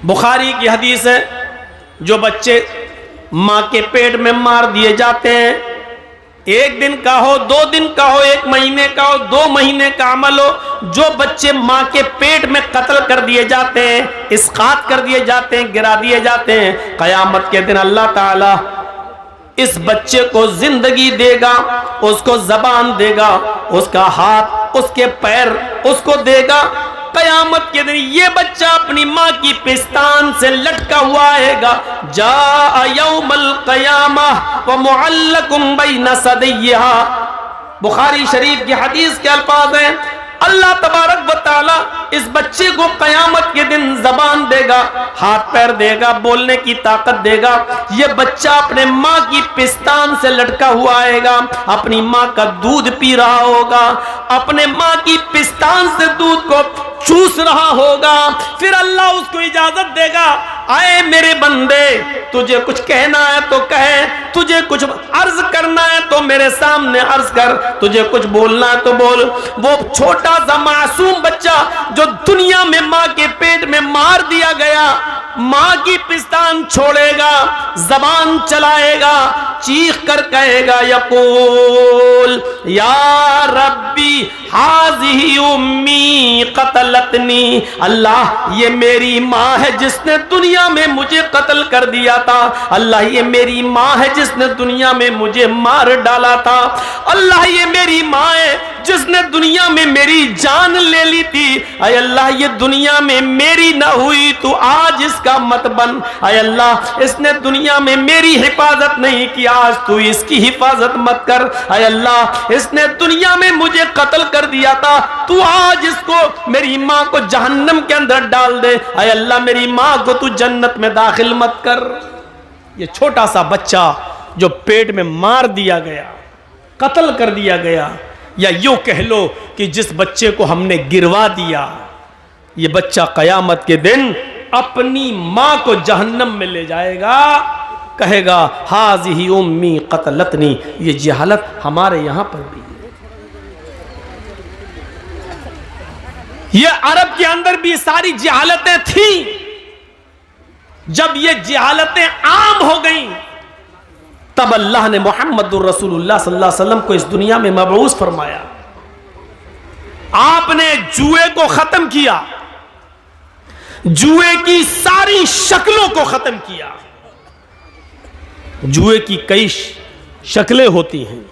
बुखारी की हदीस है, जो बच्चे माँ के पेट में मार दिए जाते हैं, 1 दिन का हो, 2 दिन का हो, 1 महीने का हो, 2 महीने का अमल हो, जो बच्चे माँ के पेट में कत्ल कर दिए जाते हैं, इसकात कर दिए जाते हैं, गिरा दिए जाते हैं, क़यामत के दिन अल्लाह ताला इस बच्चे को जिंदगी देगा, उसको जबान देगा, उसका हाथ, उसके पैर उसको देगा। कयामत के दिन ये बच्चा अपनी माँ की पिस्तान से लटका हुआ आएगा। जा यौमल क़यामह व मुअल्लकुम बैन सदियहा। बुखारी शरीफ की हदीस के अल्फाज हैं, अल्लाह तबारक व तआला इस बच्चे को कयामत के दिन जबान देगा, हाथ पैर देगा, बोलने की ताकत देगा। ये बच्चा अपने माँ की पिस्तान से लटका हुआ आएगा, अपनी माँ का दूध पी रहा होगा, अपने माँ की पिस्तान से दूध को चूस रहा होगा। फिर अल्लाह उसको इजाजत देगा, आए मेरे बंदे, तुझे कुछ कहना है तो कहे, तुझे कुछ अर्ज करना है तो मेरे सामने अर्ज कर, तुझे कुछ बोलना है तो बोल। वो छोटा सा मासूम बच्चा जो दुनिया में माँ के पेट में मार दिया गया, माँ की पिस्तान छोड़ेगा, जबान चलाएगा, चीख कर कहेगा, यकूल या रब्बी हाज़िही उम्मी क़तलतनी। अल्लाह ये मेरी माँ है जिसने दुनिया में मुझे कत्ल कर दिया था। अल्लाह ये मेरी माँ है जिसने दुनिया में मुझे मार डाला था। अल्लाह ये मेरी माँ है जिसने दुनिया में मेरी जान ले ली थी। अय अल्लाह ये दुनिया में मेरी ना हुई तो आज इसका मत बन। अय अल्लाह इसने दुनिया में मेरी हिफाजत नहीं की, आज तू इसकी हिफाजत मत कर। अय अल्लाह इसने दुनिया में मुझे कत्ल कर दिया था, तू आज इसको, मेरी माँ को जहन्नम के अंदर डाल दे। अय अल्लाह मेरी माँ को तू जन्नत में दाखिल मत कर। ये छोटा सा बच्चा जो पेट में मार दिया गया, कत्ल कर दिया गया, या यूं कह लो कि जिस बच्चे को हमने गिरवा दिया, ये बच्चा कयामत के दिन अपनी माँ को जहन्नम में ले जाएगा, कहेगा हाज़िही उम्मी क़तलतनी। ये जहालत हमारे यहां पर भी है, ये अरब के अंदर भी सारी जहालतें थी। जब ये जहालतें आम हो गई तब अल्लाह ने मुहम्मदुर रसूलुल्लाह सल्लल्लाहु अलैहि वसल्लम को इस दुनिया में मबऊस फरमाया। आपने जुए को खत्म किया, जुए की सारी शक्लों को खत्म किया। जुए की कई शक्लें होती हैं,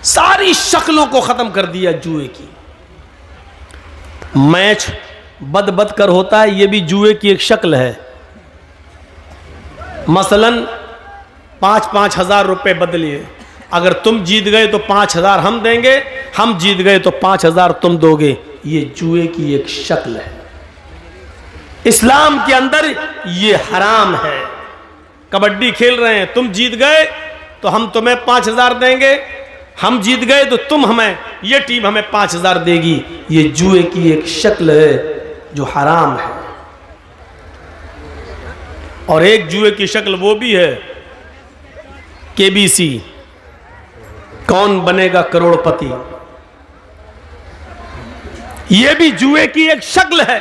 सारी शक्लों को खत्म कर दिया जुए की। मैच बद कर होता है, यह भी जुए की एक शक्ल है। मसलन 5-5 हजार रुपए बदलिए, अगर तुम जीत गए तो 5 हजार हम देंगे, हम जीत गए तो 5 हजार तुम दोगे। ये जुए की एक शक्ल है। इस्लाम के अंदर ये हराम है। कबड्डी खेल रहे हैं, तुम जीत गए तो हम तुम्हें 5 हजार देंगे, हम जीत गए तो तुम हमें, ये टीम हमें 5 हजार देगी। ये जुए की एक शक्ल है जो हराम है। और एक जुए की शक्ल वो भी है, केबीसी, कौन बनेगा करोड़पति। यह भी जुए की एक शक्ल है।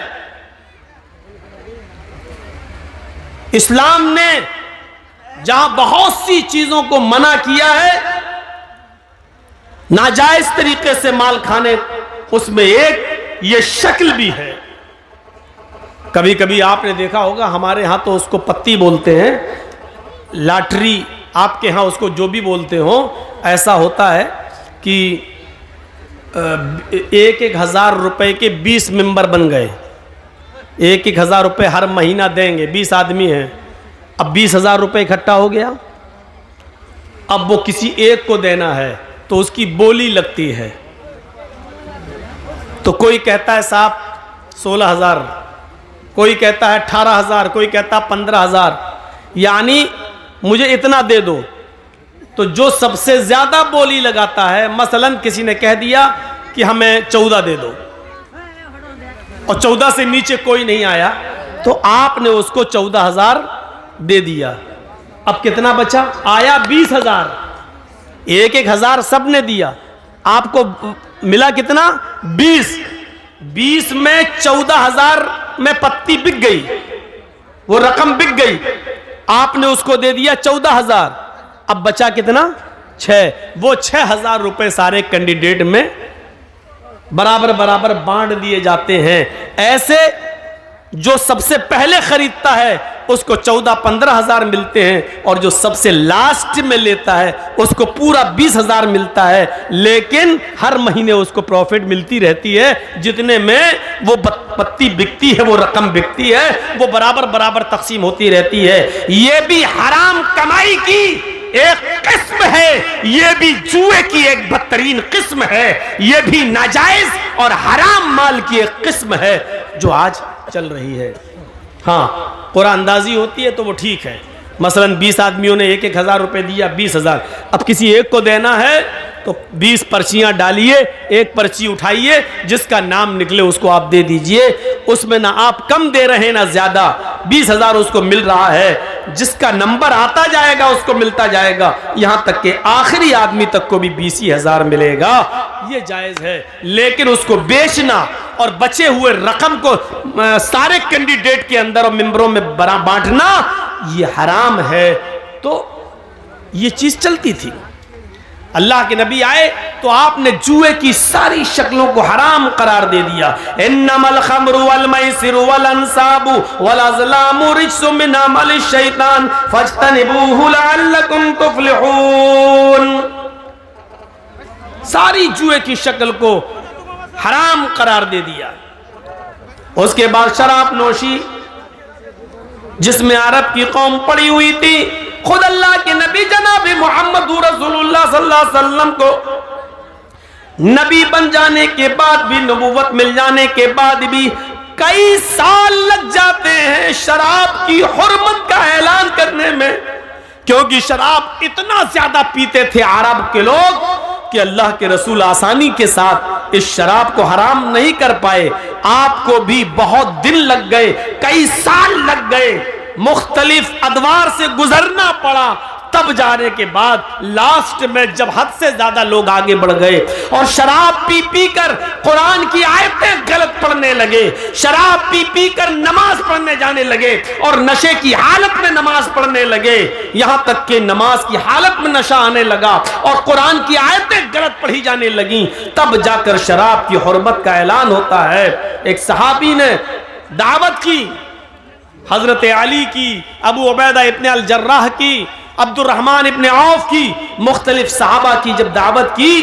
इस्लाम ने जहां बहुत सी चीजों को मना किया है, नाजायज तरीके से माल खाने, उसमें एक ये शक्ल भी है। कभी कभी आपने देखा होगा, हमारे यहां तो उसको पत्ती बोलते हैं, लॉटरी, आपके यहाँ उसको जो भी बोलते हो। ऐसा होता है कि 1-1 हजार रुपए के 20 मेंबर बन गए, 1-1 हजार रुपए हर महीना देंगे, 20 आदमी हैं। अब 20 हजार रुपये इकट्ठा हो गया, अब वो किसी एक को देना है तो उसकी बोली लगती है। तो कोई कहता है साहब 16 हजार, कोई कहता है 18 हजार, कोई कहता है 15 हजार, यानी मुझे इतना दे दो। तो जो सबसे ज्यादा बोली लगाता है, मसलन किसी ने कह दिया कि हमें 14 दे दो, और 14 से नीचे कोई नहीं आया, तो आपने उसको 14 हजार दे दिया। अब कितना बचा? आया 20 हजार, 1-1 हजार सबने दिया, आपको मिला कितना? 20 में 14 हजार में पत्ती बिक गई, वो रकम बिक गई, आपने उसको दे दिया 14,000, अब बचा कितना? 6। वो 6,000 रुपए सारे कैंडिडेट में बराबर बराबर बांट दिए जाते हैं। ऐसे जो सबसे पहले खरीदता है उसको 14-15,000 मिलते हैं, और जो सबसे लास्ट में लेता है उसको पूरा 20,000 मिलता है। लेकिन हर महीने उसको प्रॉफिट मिलती रहती है, जितने में वो पत्ती बिकती है, वो रकम बिकती है, वो बराबर बराबर तकसीम होती रहती है। ये भी हराम कमाई की एक किस्म है, ये भी जुए की एक बदतरीन किस्म है, ये भी नाजायज और हराम माल की एक किस्म है जो आज चल रही है। हाँ, कुरानंदाजी होती है तो वो ठीक है, मसलन 20 आदमियों ने 1,000 रुपए दिया, 20,000। अब किसी एक को देना है तो 20 पर्चियां डालिए, एक पर्ची उठाइए, जिसका नाम निकले उसको आप दे दीजिए। उसमें ना आप कम दे रहे ना ज्यादा, 20,000 उसको मिल रहा है, जिसका नंबर आता जाएगा उसको मिलता जाएगा, यहां तक कि आखिरी आदमी तक को भी 20,000 मिलेगा। ये जायज है। लेकिन उसको बेचना और बचे हुए रकम को सारे कैंडिडेट के अंदर और मेंबरों में बांटना, ये हराम है। तो ये चीज चलती थी। अल्लाह के नबी आए तो आपने जुए की सारी शक्लों को हराम करार दे दिया। इन्नमल खम्रु वल मैसिरु वल अंसाबु वल अज़लामु रिज्सुम मिन अमलि शैतान फज्तनिबूहु लअल्लकुम तुफ्लिहून। सारी जुए की शक्ल को हराम करार दे दिया। उसके बाद शराब नोशी, जिसमें अरब की कौम पड़ी हुई थी, खुद अल्लाह के नबी जनाब मोहम्मद रसूलुल्लाह सल्लल्लाहु अलैहि वसल्लम को नबी बन जाने के बाद भी, नबूवत मिल जाने के बाद भी कई साल लग जाते हैं शराब की हुर्मत का ऐलान करने में, क्योंकि शराब इतना ज्यादा पीते थे अरब के लोग कि अल्लाह के रसूल आसानी के साथ इस शराब को हराम नहीं कर पाए। आपको भी बहुत दिन लग गए, कई साल लग गए, मुख्तलिफ अदवार से गुजरना पड़ा, तब जाने के बाद लास्ट में जब हद से ज्यादा लोग आगे बढ़ गए और शराब पी पी कर कुरान की आयतें गलत पढ़ने लगे, शराब पी पी कर नमाज पढ़ने जाने लगे और नशे की हालत में नमाज पढ़ने लगे, यहां तक कि नमाज की हालत में नशा आने लगा और कुरान की आयतें गलत पढ़ी जाने लगी, तब जाकर शराब की हुर्मत का ऐलान होता है। एक सहाबी ने दावत की, हजरत अली की, अबू उबैदा इब्न अल जर्राह की, अब्दुर्रहमान इब्न औफ की, मुख्तलिफ सहाबा की जब दावत की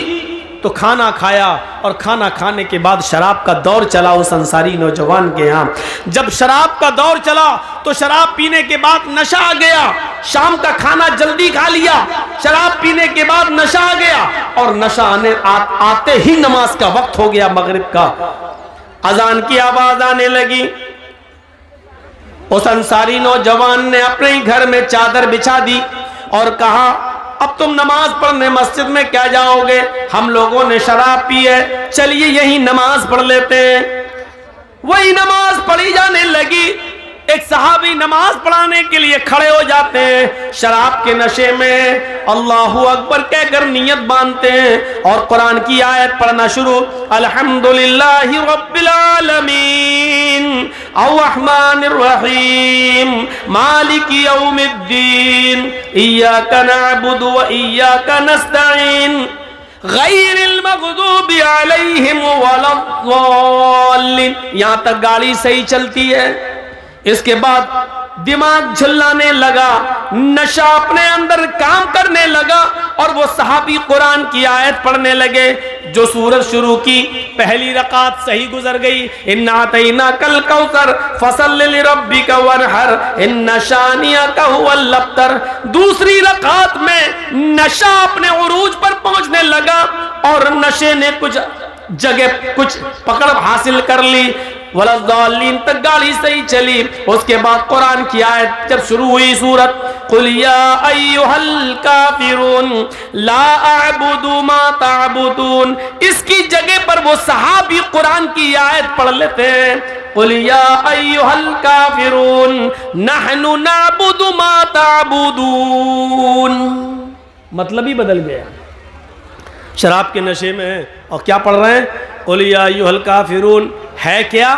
तो खाना खाया, और खाना खाने के बाद शराब का दौर चला उस अंसारी नौजवान के यहाँ। जब शराब का दौर चला तो शराब पीने के बाद नशा आ गया, शाम का खाना जल्दी खा लिया, शराब पीने के बाद नशा आ गया और नशा आते ही नमाज का वक्त हो गया, मगरिब का अजान की आवाज आने लगी। उस अंसारी नौजवान ने अपने ही घर में चादर बिछा दी और कहा, अब तुम नमाज पढ़ने मस्जिद में क्या जाओगे, हम लोगों ने शराब पी है, चलिए यही नमाज पढ़ लेते हैं। वही नमाज पढ़ी जाने लगी। एक सहाबी नमाज पढ़ाने के लिए खड़े हो जाते हैं, शराब के नशे में अल्लाहु अकबर कहकर नियत बांधते हैं और कुरान की आयत पढ़ना शुरू, अल्हम्दुलिल्लाहि रब्बिल आलमीन अर्रहमानिर रहीम मालिकी यौमिद्दीन इय्याका नअबुदु व इय्याका नस्तईन गैरिल मग़दूबि अलैहिम वलद्दाल्लीन। यहां तक गाड़ी सही चलती है। इसके बाद दिमाग झुल्लाने लगा, नशा अपने अंदर काम करने लगा और वो सहाबी कुरान की आयत पढ़ने लगे। जो सूरत शुरू की, पहली रकात सही गुजर गई, इन्ना अतैना कल कौसर फसल्लि लिरब्बिका वनहर इन्ना शानियका हुवल अब्तर। दूसरी रकात में नशा अपने उरूज पर पहुंचने लगा और नशे ने कुछ जगह कुछ पकड़ हासिल कर ली, वलद्दाल्लीन तक गाड़ी सही चली। उसके बाद कुरान की आयत जब शुरू हुई, सूरत कुल या अय्युहल काफिरून ला अअबुदु मा तअबुदून, इसकी जगह पर वो सहाबी कुरान की आयत पढ़ लेते हैं, कुल या अय्युहल काफिरून नहनु नअबुदु मा तअबुदून। मतलब ही बदल गया। शराब के नशे में और क्या पढ़ रहे हैं, कुल या अय्युहल काफिरून है क्या,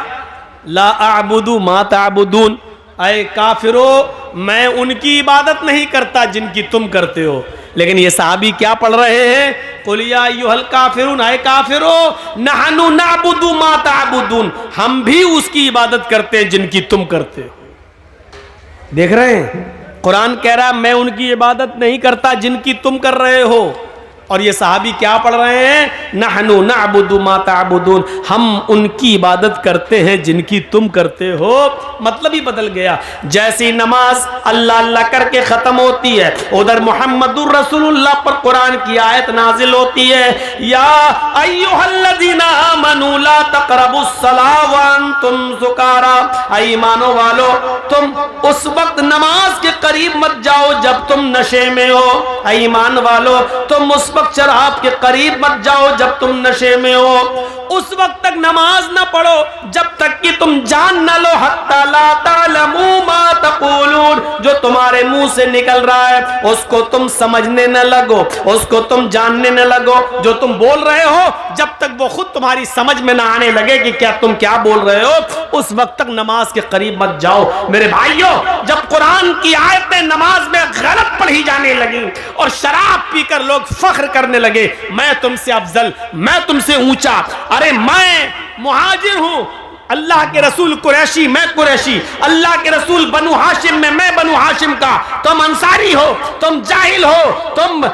ला अअबुदु मा तअबुदून, अय काफिरो मैं उनकी इबादत नहीं करता जिनकी तुम करते हो। लेकिन ये सहाबी क्या पढ़ रहे हैं, कुल या अय्युहल काफिरून, अय काफिरो नहनु नअबुदु मा तअबुदून, हम भी उसकी इबादत करते हैं जिनकी तुम करते हो। देख रहे हैं, कुरान कह रहा है मैं उनकी इबादत नहीं करता जिनकी तुम कर रहे हो, और ये सहाबी क्या पढ़ रहे हैं, नहनु नअबुदु मा तअबुदून, हम उनकी इबादत करते हैं जिनकी तुम करते हो। मतलब ही बदल गया। जैसी नमाज अल्लाह अल्लाह करके खत्म होती है, उधर मुहम्मदुर रसूलुल्लाह पर कुरान की आयत नाजिल होती है, या अय्युहल्लज़ीना आमनू ला तक़रबुस्सलाह व अंतुम सुकारा, ऐ ईमानो वालो तुम उस वक्त नमाज के करीब मत जाओ जब तुम नशे में हो, ऐ ईमान वालो तुम उस शराब के करीब मत जाओ जब तुम नशे में हो, उस वक्त तक नमाज ना पढ़ो जब तक कि तुम जान न लो हत्ता ला तालमू मा तक़ूलून, जो तुम्हारे मुंह से निकल रहा है उसको तुम समझने न लगो, उसको तुम जानने न लगो। जो तुम बोल रहे हो जब तक वो खुद तुम्हारी समझ में ना आने लगे कि क्या तुम क्या बोल रहे हो, उस वक्त तक नमाज के करीब मत जाओ। मेरे भाइयों, जब कुरान की आयतें नमाज में गलत पढ़ी जाने लगी और शराब पीकर लोग फख्र करने लगे, मैं तुमसे अफजल, मैं तुमसे ऊंचा, अरे मैं मुहाजिर हूं, अल्लाह के रसूल कुरैशी, मैं कुरैशी, अल्लाह के रसूल बनु हाशिम में, मैं बनु हाशिम का, तुम अंसारी हो, तुम जाहिल हो, तुम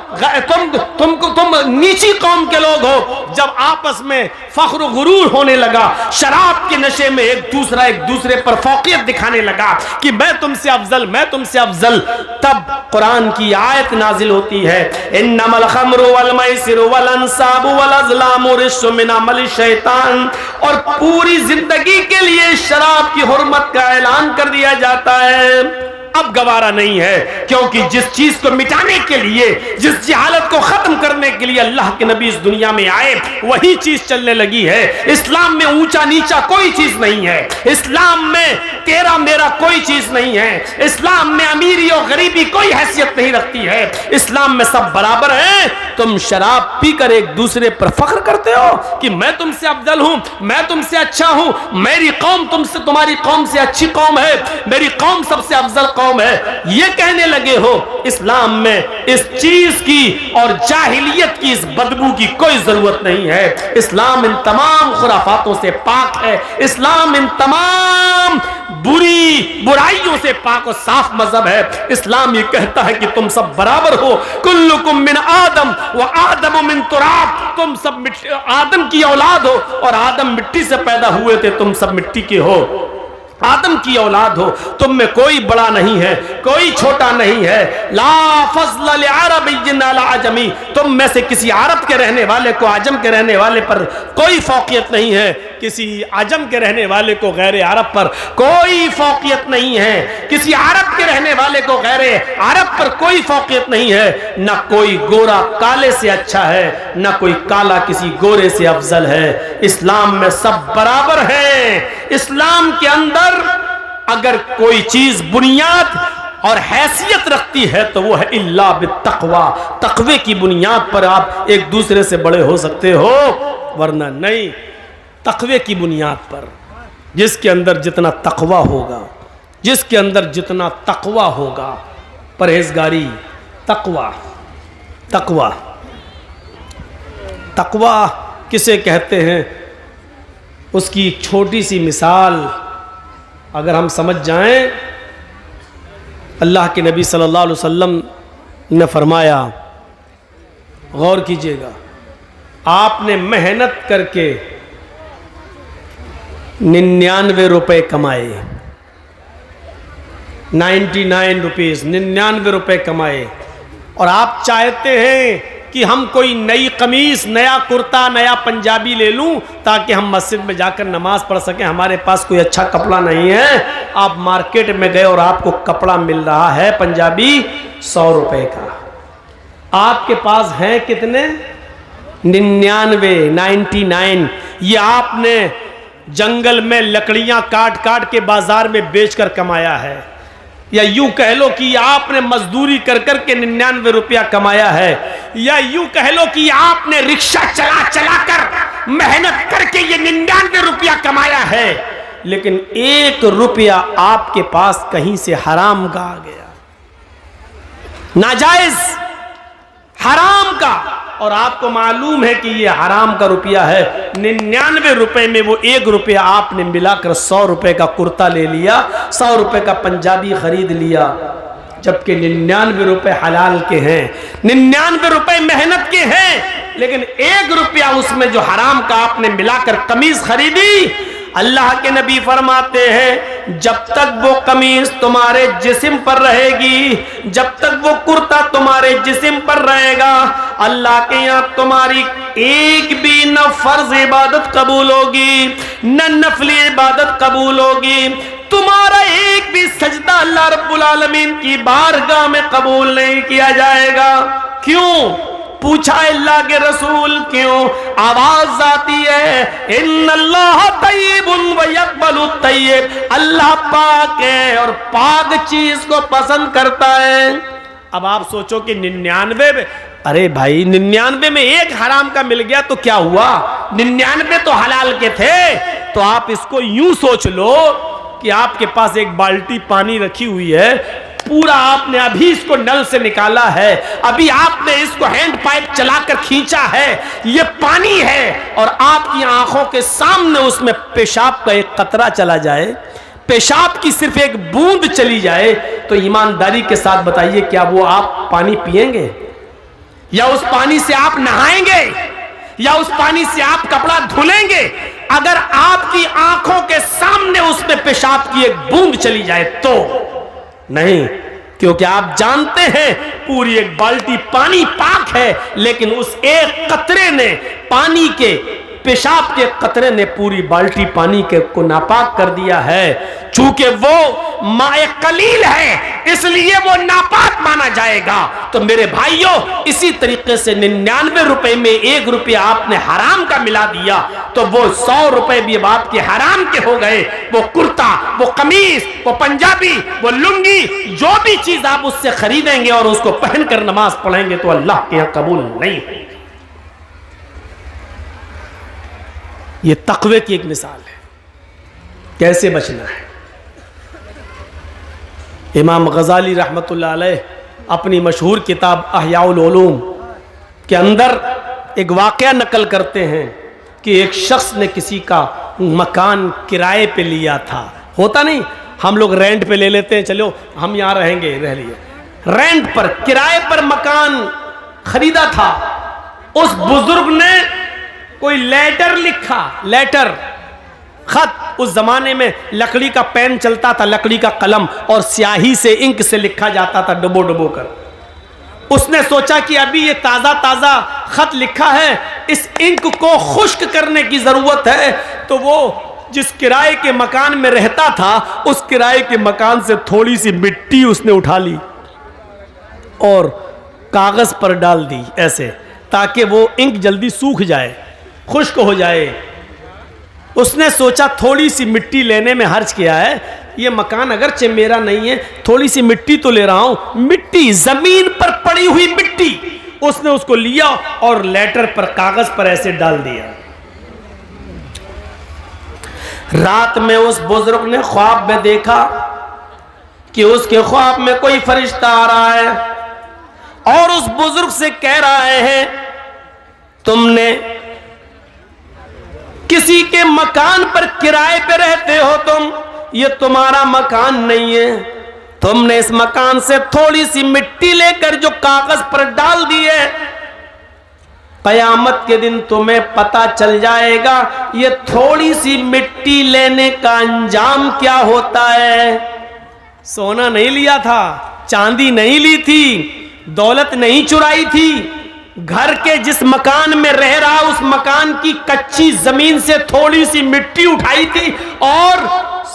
नीची कौम के लोग हो। जब आपस में फख्र गुरूर होने लगा, शराब के नशे में एक दूसरे पर फौकियत दिखाने लगा कि मैं तुमसे अफजल, मैं तुमसे अफजल, तब कुरान की आयत नाजिल होती है, इन्नमल खम्रु वल मैसिरु वल अंसाबु वल अज़लामु रिज्सुम मिन अमलि शैतान, और पूरी जिंदगी के लिए शराब की हुर्मत का ऐलान कर दिया जाता है। अब गवारा नहीं है, क्योंकि जिस चीज को मिटाने के लिए, जिस जहालत को खत्म करने के लिए अल्लाह के नबी इस दुनिया में आए, वही चीज चलने लगी है। इस्लाम में ऊंचा नीचा कोई चीज नहीं है, इस्लाम में तेरा मेरा कोई चीज नहीं है, इस्लाम में अमीरी और गरीबी कोई हैसियत नहीं रखती है, इस्लाम में सब बराबर है। तुम शराब पीकर एक दूसरे पर फख्र करते हो कि मैं तुमसे अफजल हूं, मैं तुमसे अच्छा हूं, मेरी कौम तुमसे, तुम्हारी कौम से अच्छी कौम है, मेरी कौम सबसे अफजल कौम है, ये कहने लगे हो। इस्लाम में इस चीज की और जाहिलियत की इस बदबू की कोई जरूरत नहीं है। इस्लाम इन तमाम खुराफातों से पाक है, इस्लाम इन तमाम बुराइयों से पाक और साफ मजहब है। इस्लाम ये कहता है कि तुम सब बराबर हो, कुल्लुकुम मिन आदम व आदम मिन तुराब, तुम सब आदम की औलाद हो और आदम मिट्टी से पैदा हुए थे, तुम सब मिट्टी के हो, आदम की औलाद हो, तुम में कोई बड़ा नहीं है, कोई छोटा नहीं है। ला फज़्ल लिअरबिय्यिन अला अजमी, तुम में से किसी अरब के रहने वाले को आजम के रहने वाले पर कोई फौकियत नहीं है, किसी आजम के रहने वाले को गैर अरब पर कोई फौकियत नहीं है, किसी अरब के रहने वाले को गैर अरब पर कोई फौकियत नहीं है। न कोई गोरा काले से अच्छा है, न कोई काला किसी गोरे से अफजल है। इस्लाम में सब बराबर है। इस्लाम के अंदर अगर कोई चीज बुनियाद और हैसियत रखती है तो वो है इल्ला बित्तक़वा, तक़वे की बुनियाद पर आप एक दूसरे से बड़े हो सकते हो, वरना नहीं। तक़वे की बुनियाद पर, जिसके अंदर जितना तक़वा होगा, जिसके अंदर जितना तक़वा होगा, परहेजगारी, तक़वा, तक़वा, तक़वा किसे कहते हैं, उसकी छोटी सी मिसाल अगर हम समझ जाएं, अल्लाह के नबी सल्लल्लाहु अलैहि वसल्लम ने फरमाया, गौर कीजिएगा, आपने मेहनत करके 99 रुपए कमाए, 99 रुपीज़, 99 रुपए कमाए, और आप चाहते हैं कि हम कोई नई कमीज, नया कुर्ता, नया पंजाबी ले लूं ताकि हम मस्जिद में जाकर नमाज पढ़ सकें, हमारे पास कोई अच्छा कपड़ा नहीं है। आप मार्केट में गए और आपको कपड़ा मिल रहा है पंजाबी 100 रुपए का, आपके पास है कितने, 99। ये आपने जंगल में लकड़ियां काट काट के बाजार में बेचकर कमाया है, या यूं कह लो कि आपने मजदूरी कर कर के 99 रुपया कमाया है, या यूं कह लो कि आपने रिक्शा चला चला कर मेहनत करके ये 99 रुपया कमाया है। लेकिन 1 रुपया आपके पास कहीं से हराम का आ गया, नाजायज हराम का, और आपको मालूम है कि ये हराम का रुपया है। 99 रुपए में वो 1 रुपया आपने मिलाकर 100 रुपए का कुर्ता ले लिया, 100 रुपए का पंजाबी खरीद लिया, जबकि 99 रुपए हलाल के हैं, 99 रुपए मेहनत के हैं, लेकिन 1 रुपया उसमें जो हराम का आपने मिलाकर कमीज खरीदी। अल्लाह के नबी फरमाते हैं जब तक वो कमीज तुम्हारे जिस्म पर रहेगी, जब तक वो कुर्ता तुम्हारे जिस्म पर रहेगा, अल्लाह के यहाँ तुम्हारी एक भी न फर्ज इबादत कबूल होगी न नफली इबादत कबूल होगी, तुम्हारा एक भी सजदा अल्लाह रब्बुल आलमीन की बारगाह में कबूल नहीं किया जाएगा। क्यों? पूछा अल्लाह के रसूल क्यों? आवाज आती है इन्नल्लाह तय्यिबुन व यक़बलु तय्यिब, अल्लाह पाक है और पाक चीज को पसंद करता है। अब आप सोचो कि 99 में, अरे भाई 99 में 1 हराम का मिल गया तो क्या हुआ, 99 तो हलाल के थे। तो आप इसको यूं सोच लो कि आपके पास एक बाल्टी पानी रखी हुई है, पूरा आपने अभी इसको नल से निकाला है, अभी आपने इसको हैंड पाइप चलाकर खींचा है, ये पानी है, और आपकी आंखों के सामने उसमें पेशाब का एक कतरा चला जाए, पेशाब की सिर्फ एक बूंद चली जाए, तो ईमानदारी के साथ बताइए क्या वो आप पानी पिएंगे, या उस पानी से आप नहाएंगे, या उस पानी से आप कपड़ा धुलेंगे? अगर आपकी आंखों के सामने उसमें पेशाब की एक बूंद चली जाए तो नहीं, क्योंकि आप जानते हैं पूरी एक बाल्टी पानी पाक है, लेकिन उस एक कतरे ने, पानी के पेशाब के कतरे ने पूरी बाल्टी पानी के को नापाक कर दिया है। चूंकि वो माए कलील है इसलिए वो नापाक माना जाएगा। तो मेरे भाइयों, इसी तरीके से 99 रुपए में 1 रुपया आपने हराम का मिला दिया तो वो 100 रुपए भी अब आपके हराम के हो गए। वो कुर्ता, वो कमीज, वो पंजाबी, वो लुंगी, जो भी चीज आप उससे खरीदेंगे और उसको पहनकर नमाज पढ़ेंगे तो अल्लाह के यहां कबूल नहीं होगी। ये तक़वे की एक मिसाल है, कैसे बचना है। इमाम गज़ाली रहमतुल्लाह अलैह अपनी मशहूर किताब अहयाउल उलूम के अंदर एक वाक़या नकल करते हैं कि एक शख्स ने किसी का मकान किराए पे लिया था। होता नहीं, हम लोग रेंट पे ले लेते हैं, चलो हम यहाँ रहेंगे, रह लिए। रेंट पर, किराए पर मकान खरीदा था। उस बुजुर्ग ने कोई लेटर लिखा, लेटर, खत। उस जमाने में लकड़ी का पेन चलता था, लकड़ी का कलम, और स्याही से, इंक से लिखा जाता था डुबो डुबो कर। उसने सोचा कि अभी ये ताज़ा ताज़ा खत लिखा है, इस इंक को खुश्क करने की ज़रूरत है। तो वो जिस किराए के मकान में रहता था, उस किराए के मकान से थोड़ी सी मिट्टी उसने उठा ली और कागज़ पर डाल दी ऐसे, ताकि वो इंक जल्दी सूख जाए, खुश्क हो जाए। उसने सोचा थोड़ी सी मिट्टी लेने में हर्ज किया है, ये मकान अगरचे मेरा नहीं है, थोड़ी सी मिट्टी तो ले रहा हूं। मिट्टी, जमीन पर पड़ी हुई मिट्टी, उसने उसको लिया और लेटर पर, कागज पर ऐसे डाल दिया। रात में उस बुजुर्ग ने ख्वाब में देखा कि उसके ख्वाब में कोई फरिश्ता आ रहा है और उस बुजुर्ग से कह रहा है तुमने किसी के मकान पर किराए पे रहते हो, तुम, ये तुम्हारा मकान नहीं है, तुमने इस मकान से थोड़ी सी मिट्टी लेकर जो कागज पर डाल दी है, कयामत के दिन तुम्हें पता चल जाएगा ये थोड़ी सी मिट्टी लेने का अंजाम क्या होता है। सोना नहीं लिया था, चांदी नहीं ली थी, दौलत नहीं चुराई थी, घर के जिस मकान में रह रहा उस मकान की कच्ची जमीन से थोड़ी सी मिट्टी उठाई थी और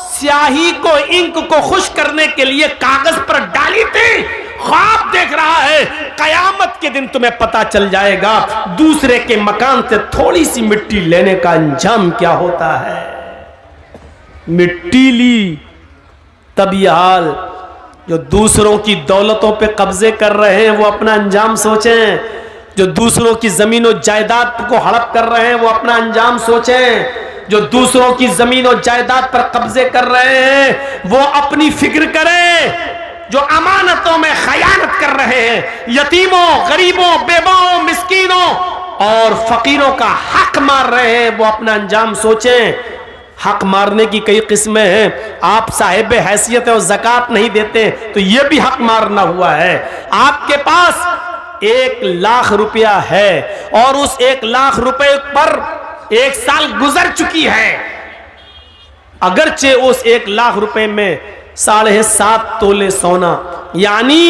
स्याही को, इंक को खुश करने के लिए कागज पर डाली थी। ख्वाब देख रहा है कयामत के दिन तुम्हें पता चल जाएगा दूसरे के मकान से थोड़ी सी मिट्टी लेने का अंजाम क्या होता है। मिट्टी ली, तब यह हाल। जो दूसरों की दौलतों पे कब्जे कर रहे हैं वो अपना अंजाम सोचें, जो दूसरों की जमीन और जायदाद को हड़प कर रहे हैं वो अपना अंजाम सोचें, जो दूसरों की जमीन और जायदाद पर कब्जे कर रहे हैं वो अपनी फिक्र करें। जो अमानतों में खयानत कर रहे हैं, यतीमों, गरीबों, बेवाओं, मिस्कीनों और फकीरों का हक मार रहे हैं, वो अपना अंजाम सोचें। हक मारने की कई किस्में हैं। आप साहिब हैसियत और ज़कात नहीं देते तो ये भी हक मारना हुआ है। आपके पास 1 लाख रुपया है और उस 1 लाख रुपए पर 1 साल गुजर चुकी है, अगरचे उस 1 लाख रुपए में 7.5 तोले सोना यानी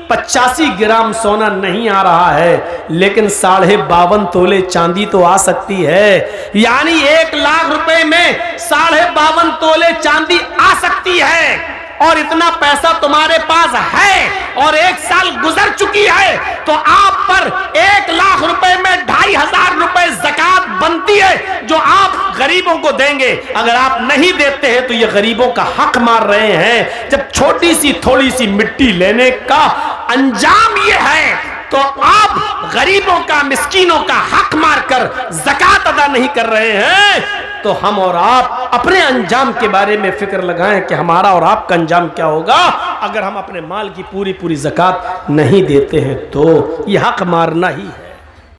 85 ग्राम सोना नहीं आ रहा है, लेकिन 52.5 तोले चांदी तो आ सकती है। यानी 1 लाख रुपए में 52.5 तोले चांदी आ सकती है और इतना पैसा तुम्हारे पास है और 1 साल गुजर चुकी है, तो आप पर 1 लाख रुपए में 2,500 रुपए ज़कात बनती है जो आप गरीबों को देंगे। अगर आप नहीं देते हैं तो ये गरीबों का हक मार रहे हैं। जब छोटी सी थोड़ी सी मिट्टी लेने का अंजाम ये है तो आप गरीबों का, मिस्कीनों का हक मारकर ज़कात अदा नहीं कर रहे हैं, तो हम और आप अपने अंजाम के बारे में फिक्र लगाएं कि हमारा और आपका अंजाम क्या होगा अगर हम अपने माल की पूरी ज़कात नहीं देते हैं। तो यह हक मारना ही है।